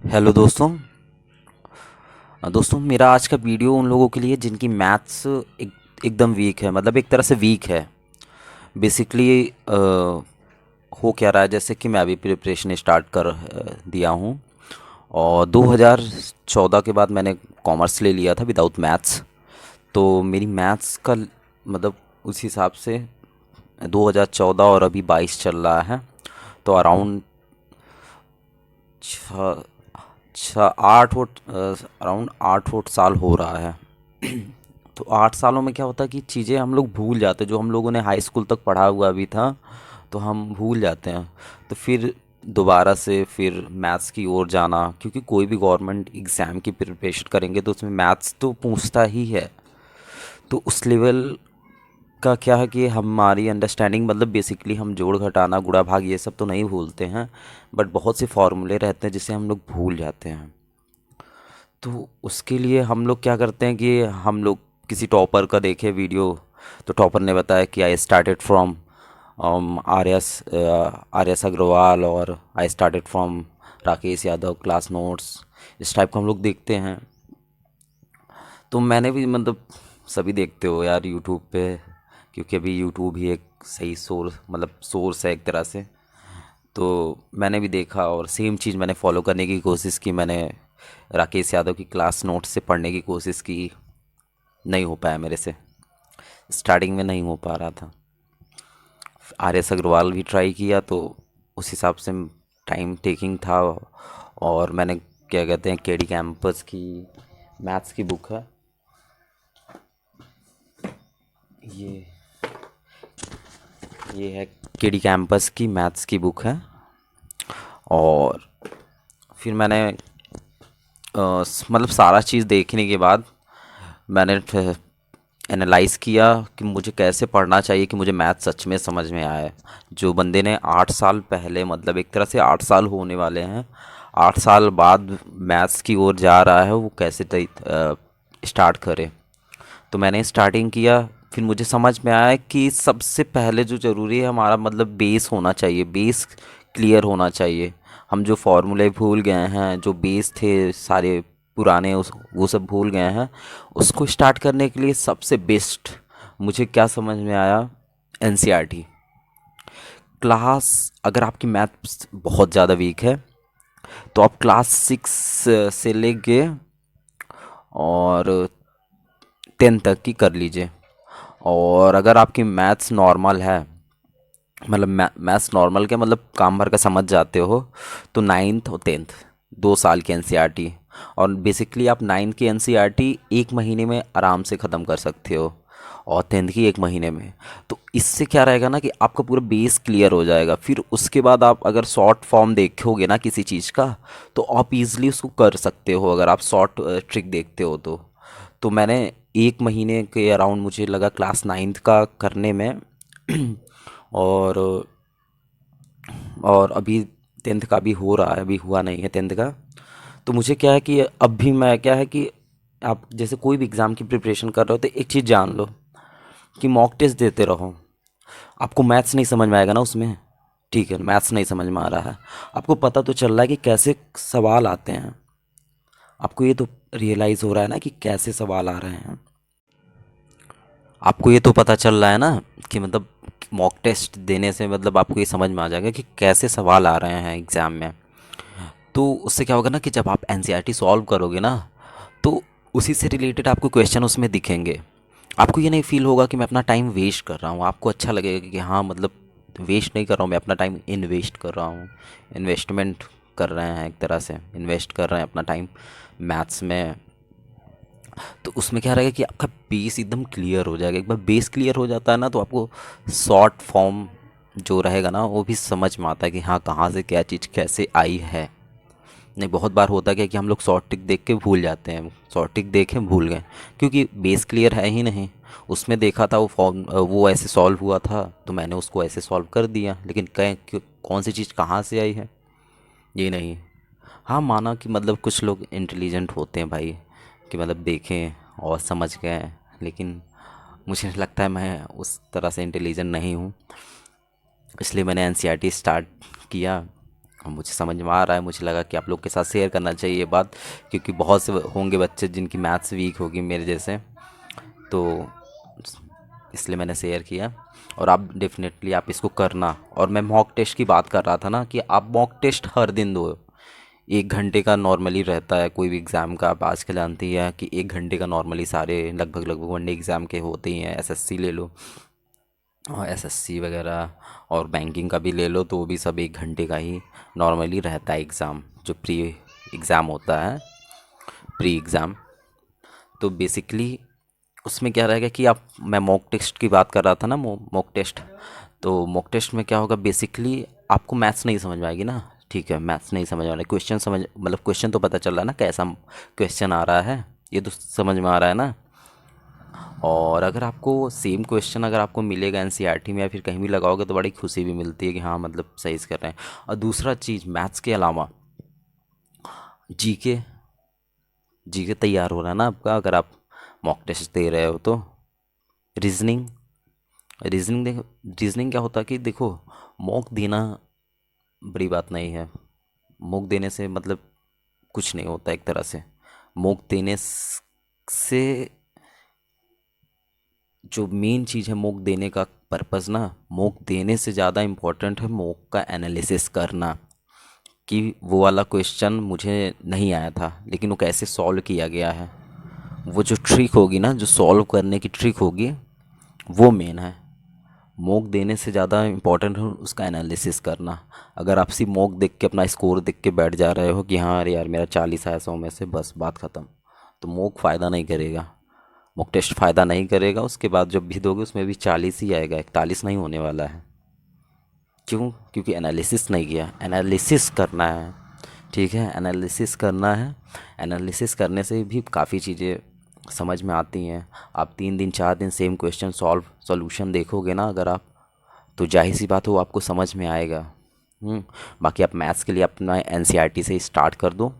Hello दोस्तों। दोस्तों मेरा आज का वीडियो उन लोगों के लिए जिनकी मैथ्स एकदम वीक है, मतलब एक तरह से वीक है। बेसिकली हो क्या रहा है, जैसे कि मैं अभी प्रिपरेशन स्टार्ट कर दिया हूँ। और 2014 के बाद मैंने कॉमर्स ले लिया था विदाउट मैथ्स। तो मेरी मैथ्स का मतलब उस हिसाब से 2014 और अभी 22 चल रहा है। तो अराउंड छः छः आठ वोट अराउंड 8 वोट साल हो रहा है। तो 8 सालों में क्या होता है कि चीज़ें हम लोग भूल जाते हैं, जो हम लोगों ने हाई स्कूल तक पढ़ा हुआ भी था तो हम भूल जाते हैं। तो फिर दोबारा से फिर मैथ्स की ओर जाना, क्योंकि कोई भी गवर्नमेंट एग्ज़ाम की प्रिपरेशन करेंगे तो उसमें मैथ्स तो पूछता ही है। तो उस लेवल का क्या है कि हमारी अंडरस्टैंडिंग, मतलब बेसिकली हम जोड़ घटाना गुणा भाग ये सब तो नहीं भूलते हैं, बट बहुत से फॉर्मूले रहते हैं जिसे हम लोग भूल जाते हैं। तो उसके लिए हम लोग क्या करते हैं कि हम लोग किसी टॉपर का देखे वीडियो, तो टॉपर ने बताया कि I started from R S Agarwal, और I started from Rakesh Yadav class notes. इस टाइप का हम लोग देखते हैं। तो मैंने भी मतलब सभी देखते हो यार यूट्यूब पे, क्योंकि अभी यूट्यूब ही एक सही सोर्स, मतलब सोर्स है एक तरह से। तो मैंने भी देखा और सेम चीज़ मैंने फॉलो करने की कोशिश की। मैंने राकेश यादव की क्लास नोट से पढ़ने की कोशिश की, नहीं हो पाया मेरे से। स्टार्टिंग में नहीं हो पा रहा था। आर एस अग्रवाल भी ट्राई किया तो उस हिसाब से टाइम टेकिंग था। और मैंने क्या कहते हैं केडी कैंपस की मैथ्स की बुक है, ये ये है केडी कैंपस की मैथ्स की बुक है। और फिर मैंने मतलब सारा चीज़ देखने के बाद मैंने एनालाइज़ किया कि मुझे कैसे पढ़ना चाहिए कि मुझे मैथ सच में समझ में आए। जो बंदे ने 8 साल पहले, मतलब एक तरह से 8 साल होने वाले हैं, 8 साल बाद मैथ्स की ओर जा रहा है, वो कैसे स्टार्ट करे। तो मैंने स्टार्टिंग किया। फिर मुझे समझ में आया कि सबसे पहले जो ज़रूरी है हमारा मतलब बेस होना चाहिए, बेस क्लियर होना चाहिए। हम जो फॉर्मूले भूल गए हैं, जो बेस थे सारे पुराने, उस वो सब भूल गए हैं। उसको स्टार्ट करने के लिए सबसे बेस्ट मुझे क्या समझ में आया, एनसीईआरटी क्लास। अगर आपकी मैथ्स बहुत ज़्यादा वीक है तो आप क्लास 6 से लेके और 10 तक की कर लीजिए। और अगर आपकी मैथ्स नॉर्मल है, मतलब मैथ्स नॉर्मल के मतलब काम भर का समझ जाते हो, तो 9th और 10th 2 साल की एनसीईआरटी। और बेसिकली आप 9th की एनसीईआरटी 1 महीने में आराम से ख़त्म कर सकते हो, और 10th की 1 महीने में। तो इससे क्या रहेगा ना कि आपका पूरा बेस क्लियर हो जाएगा। फिर उसके बाद आप अगर शॉर्ट फॉर्म देखोगे ना किसी चीज़ का, तो आप इजीली उसको कर सकते हो, अगर आप शॉर्ट ट्रिक देखते हो तो। मैंने 1 महीने के अराउंड मुझे लगा क्लास 9th का करने में। और अभी 10th का भी हो रहा है, अभी हुआ नहीं है 10th का। तो मुझे क्या है कि अब भी मैं क्या है कि आप जैसे कोई भी एग्ज़ाम की प्रिपरेशन कर रहे हो तो एक चीज़ जान लो कि मॉक टेस्ट देते रहो। आपको मैथ्स नहीं समझ में आएगा ना उसमें, ठीक है, मैथ्स नहीं समझ में आ रहा है, आपको पता तो चल रहा है कि कैसे सवाल आते हैं। आपको ये तो रियलाइज़ हो रहा है ना कि कैसे सवाल आ रहे हैं। आपको ये तो पता चल रहा है ना कि मतलब मॉक टेस्ट देने से मतलब आपको ये समझ में आ जाएगा कि कैसे सवाल आ रहे हैं एग्ज़ाम में। तो उससे क्या होगा ना कि जब आप एनसीईआरटी सॉल्व करोगे ना, तो उसी से रिलेटेड आपको क्वेश्चन उसमें दिखेंगे। आपको ये नहीं फील होगा कि मैं अपना टाइम वेस्ट कर रहा हूँ, आपको अच्छा लगेगा कि हाँ मतलब वेस्ट नहीं कर रहा हूँ, मैं अपना टाइम इन्वेस्ट कर रहा हूँ। इन्वेस्टमेंट कर रहे हैं, एक तरह से इन्वेस्ट कर रहे हैं अपना टाइम मैथ्स में। तो उसमें क्या रहेगा कि आपका बेस एकदम क्लियर हो जाएगा। एक बार बेस क्लियर हो जाता है ना, तो आपको शॉर्ट फॉर्म जो रहेगा ना वो भी समझ में आता है कि हाँ कहाँ से क्या चीज़ कैसे आई है। नहीं, बहुत बार होता क्या है कि हम लोग शॉर्ट ट्रिक देख के भूल जाते हैं, शॉर्ट ट्रिक देखें भूल गए, क्योंकि बेस क्लियर है ही नहीं। उसमें देखा था वो फॉर्म, वो ऐसे सॉल्व हुआ था तो मैंने उसको ऐसे सॉल्व कर दिया, लेकिन कौन सी चीज़ कहाँ से आई है ये नहीं। हाँ, माना कि मतलब कुछ लोग इंटेलिजेंट होते हैं भाई, कि मतलब देखें और समझ गए, लेकिन मुझे लगता है मैं उस तरह से इंटेलिजेंट नहीं हूँ। इसलिए मैंने एनसीईआरटी स्टार्ट किया। मुझे समझ में आ रहा है, मुझे लगा कि आप लोग के साथ शेयर करना चाहिए ये बात, क्योंकि बहुत से होंगे बच्चे जिनकी मैथ्स वीक होगी मेरे जैसे, तो इसलिए मैंने शेयर किया। और आप डेफिनेटली आप इसको करना। और मैं मॉक टेस्ट की बात कर रहा था ना, कि आप मॉक टेस्ट हर दिन दो। 1 घंटे का नॉर्मली रहता है कोई भी एग्ज़ाम का, आप आजकल जानती है कि 1 घंटे का नॉर्मली सारे लगभग लगभग वनडे एग्ज़ाम के होते ही हैं। एसएससी ले लो, और एसएससी वगैरह, और बैंकिंग का भी ले लो, तो वो भी सब 1 घंटे का ही नॉर्मली रहता है एग्ज़ाम, जो प्री एग्ज़ाम होता है, प्री एग्ज़ाम। तो बेसिकली उसमें क्या रहेगा कि आप, मैं मॉक टेस्ट की बात कर रहा था ना, मॉक टेस्ट, तो मॉक टेस्ट में क्या होगा, बेसिकली आपको मैथ्स नहीं समझ में आएगी ना, ठीक है, मैथ्स नहीं समझ में आ रहा है, क्वेश्चन समझ, मतलब क्वेश्चन तो पता चल रहा है ना कैसा क्वेश्चन आ रहा है, ये तो समझ में आ रहा है ना। और अगर आपको सेम क्वेश्चन अगर आपको मिलेगा एनसीईआरटी में या फिर कहीं भी लगाओगे, तो बड़ी खुशी भी मिलती है कि हाँ मतलब सही से कर रहे हैं। और दूसरा चीज़, मैथ्स के अलावा जीके, जीके तैयार हो रहा है ना आपका, अगर आप मॉक टेस्ट दे रहे हो तो। रीजनिंग, रीजनिंग देखो, रीजनिंग क्या होता है कि देखो, मॉक देना बड़ी बात नहीं है। मॉक देने से मतलब कुछ नहीं होता एक तरह से। मॉक देने से जो मेन चीज़ है मॉक देने का पर्पज़ ना, मॉक देने से ज़्यादा इम्पोर्टेंट है मॉक का एनालिसिस करना, कि वो वाला क्वेश्चन मुझे नहीं आया था लेकिन वो कैसे सॉल्व किया गया है। वो जो ट्रिक होगी ना, जो सॉल्व करने की ट्रिक होगी, वो मेन है। मॉक देने से ज़्यादा इम्पोर्टेंट है उसका एनालिसिस करना। अगर आप सिर्फ मॉक देख के अपना स्कोर देख के बैठ जा रहे हो कि हाँ अरे यार मेरा 40 आया 100 में से, बस बात ख़त्म, तो मॉक फ़ायदा नहीं करेगा। मॉक टेस्ट फ़ायदा नहीं करेगा, उसके बाद जब भी दोगे उसमें भी 40 ही आएगा, 41 नहीं होने वाला है। क्यों? क्योंकि एनालिसिस नहीं किया। एनालिसिस करना है, ठीक है, एनालिसिस करना है। एनालिसिस करने से भी काफ़ी चीज़ें समझ में आती हैं। आप 3 दिन 4 दिन सेम क्वेश्चन सॉल्यूशन देखोगे ना अगर आप, तो जाहिर सी बात है वो आपको समझ में आएगा। बाकी आप मैथ्स के लिए अपना एनसीईआरटी से स्टार्ट कर दो,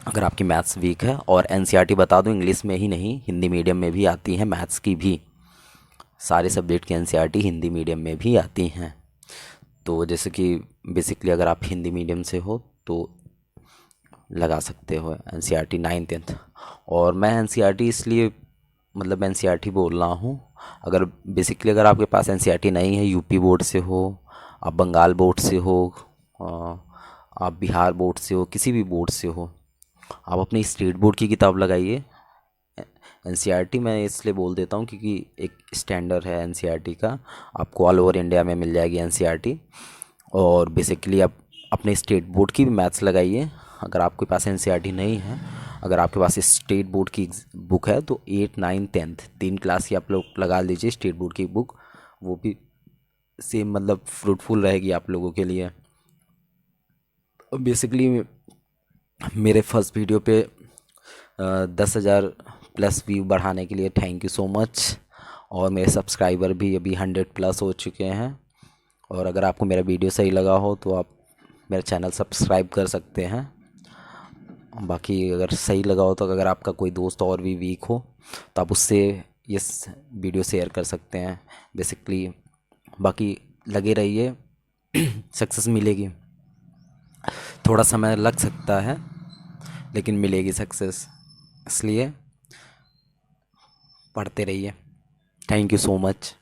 अगर आपकी मैथ्स वीक है। और एनसीईआरटी बता दूं, इंग्लिश में ही नहीं, हिंदी मीडियम में भी आती है मैथ्स की भी। सारे सब्जेक्ट की एनसीईआरटी हिंदी मीडियम में भी आती हैं। तो जैसे कि बेसिकली अगर आप हिंदी मीडियम से हो तो लगा सकते हो एनसीईआरटी 9th 10th। और मैं एनसीईआरटी इसलिए, मतलब एनसीईआरटी बोल रहा हूँ, अगर बेसिकली अगर आपके पास एनसीईआरटी नहीं है, यूपी बोर्ड से हो, आप बंगाल बोर्ड से हो, अ, आप बिहार बोर्ड से हो, किसी भी बोर्ड से हो, आप अपनी स्टेट बोर्ड की किताब लगाइए। एनसीईआरटी मैं इसलिए बोल देता हूँ क्योंकि एक स्टैंडर्ड है एनसीईआरटी का, आपको ऑल ओवर इंडिया में मिल जाएगी एनसीईआरटी। और बेसिकली आप अपने स्टेट बोर्ड की भी मैथ्स लगाइए। अगर आपके पास एनसीईआरटी नहीं है, अगर आपके पास स्टेट बोर्ड की बुक है, तो 8 9 10 3 क्लास की आप लोग लगा लीजिए स्टेट बोर्ड की बुक, वो भी सेम मतलब फ्रूटफुल रहेगी आप लोगों के लिए। बेसिकली मेरे फर्स्ट वीडियो पे 10,000+ व्यू बढ़ाने के लिए थैंक यू सो मच। और मेरे सब्सक्राइबर भी अभी 100+ हो चुके हैं। और अगर आपको मेरा वीडियो सही लगा हो तो आप मेरा चैनल सब्सक्राइब कर सकते हैं। बाकी अगर सही लगा हो तो अगर आपका कोई दोस्त और भी वीक हो तो आप उससे ये वीडियो शेयर कर सकते हैं बेसिकली। बाकी लगे रहिए, सक्सेस मिलेगी। थोड़ा समय लग सकता है लेकिन मिलेगी सक्सेस, इसलिए पढ़ते रहिए। Thank you so much.